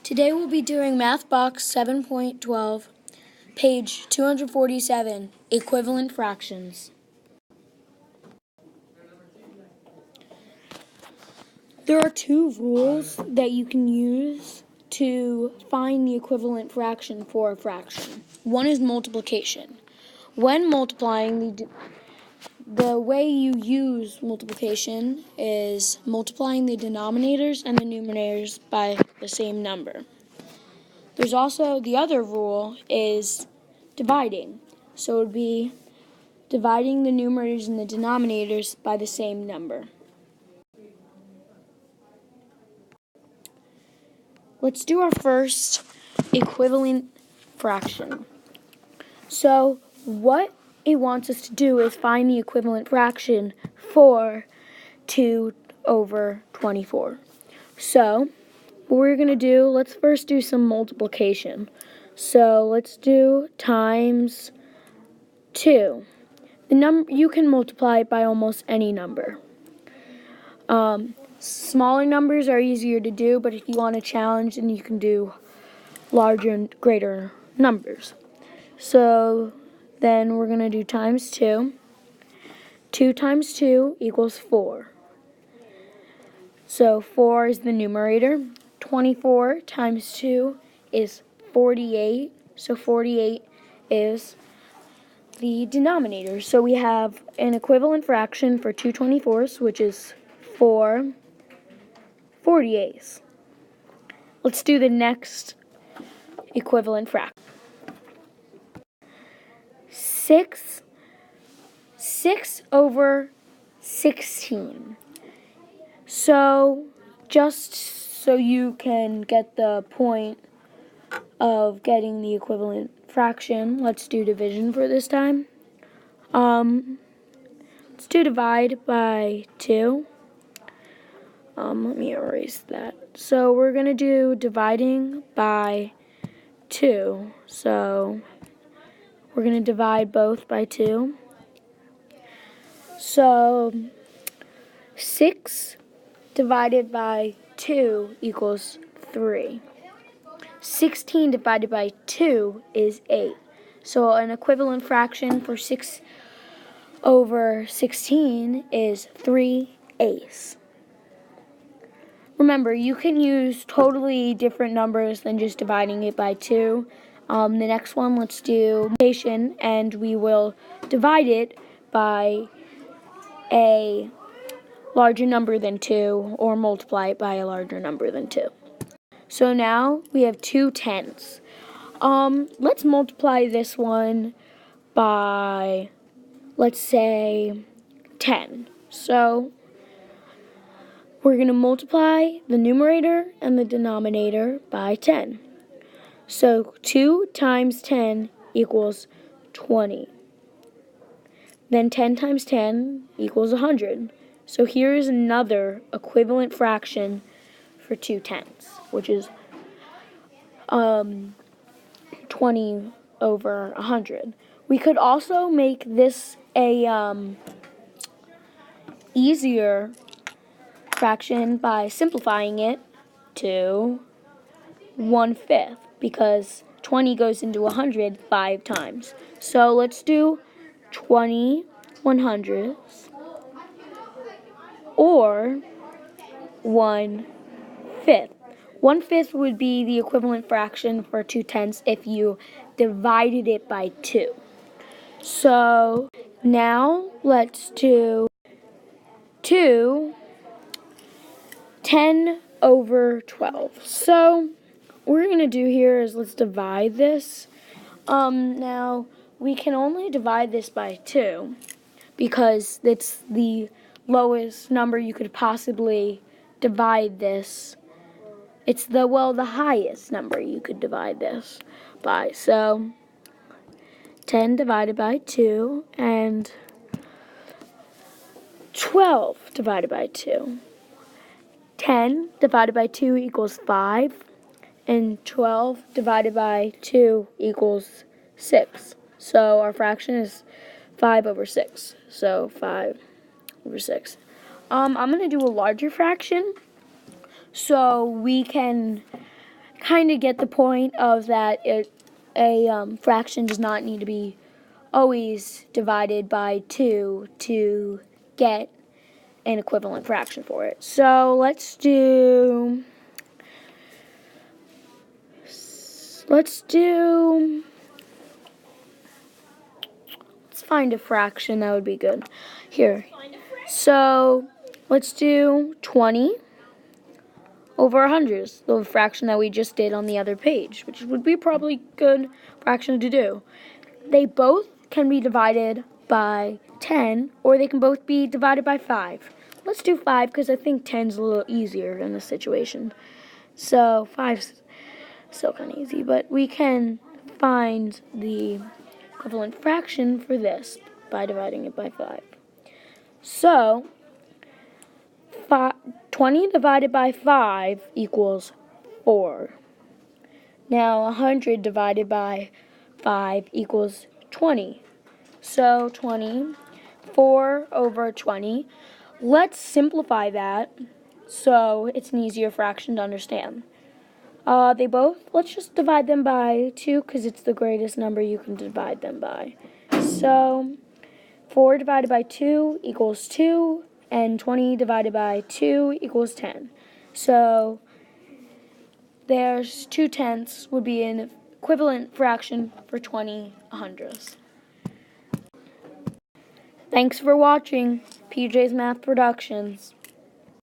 Today we'll be doing Math Box 7.12, page 247, Equivalent Fractions. There are two rules that you can use to find the equivalent fraction for a fraction. One is multiplication. When multiplying, the way you use multiplication is multiplying the denominators and the numerators by the same number. There's also the other rule is dividing. So it would be dividing the numerators and the denominators by the same number. Let's do our first equivalent fraction. So what it wants us to do is find the equivalent fraction for 2 over 24. So what we're going to do, let's first do some multiplication. So let's do times 2. The number you can multiply it by almost any number. Smaller numbers are easier to do, but if you want a challenge, then you can do larger and greater numbers. So then we're going to do times 2. 2 times 2 equals 4. So 4 is the numerator. 24 times 2 is 48. So 48 is the denominator. So we have an equivalent fraction for 2 24s, which is 4 48s. Let's do the next equivalent fraction. 6 over 16. So just so you can get the point of getting the equivalent fraction, let's do division for this time. Let's do divide by 2. Let me erase that. So we're going to do dividing by 2. So we're going to divide both by 2. So 6 divided by 2 equals 3. 16 divided by 2 is 8. So an equivalent fraction for 6 over 16 is 3/8. Remember, you can use totally different numbers than just dividing it by 2. The next one, let's do multiplication, and we will divide it by a larger number than 2, or multiply it by a larger number than 2. So now we have 2 tenths. Let's multiply this one by, let's say, 10. So we're going to multiply the numerator and the denominator by 10. So 2 times 10 equals 20. Then 10 times 10 equals 100. So here is another equivalent fraction for 2 tenths, which is 20 over 100. We could also make this a easier fraction by simplifying it to 1/5, because 20 goes into 100 5 times. So let's do 20 100ths, or 1/5. 1/5 would be the equivalent fraction for 2 tenths if you divided it by 2. So now let's do 10 over 12. So what we're going to do here is let's divide this. Now we can only divide this by 2 because it's the lowest number you could possibly divide this. It's the highest number you could divide this by. So 10 divided by 2 and 12 divided by 2. 10 divided by 2 equals 5, and 12 divided by 2 equals 6. So our fraction is 5 over 6. So 5 over 6. I'm going to do a larger fraction so we can kind of get the point of that a fraction does not need to be always divided by 2 to get an equivalent fraction for it. So let's find a fraction that would be good. Here. So let's do 20 over 100, the fraction that we just did on the other page, which would be probably a good fraction to do. They both can be divided by 10, or they can both be divided by 5. Let's do 5 because I think 10's a little easier in this situation. So 5's still kind of easy, but we can find the equivalent fraction for this by dividing it by 5. So 20 divided by 5 equals 4. Now 100 divided by 5 equals 20. So 4 over 20. Let's simplify that so it's an easier fraction to understand. Let's just divide them by 2 because it's the greatest number you can divide them by. So 4 divided by 2 equals 2, and 20 divided by 2 equals 10. So there's 2/10 would be an equivalent fraction for 20 100ths. Thanks for watching PJ's Math Productions.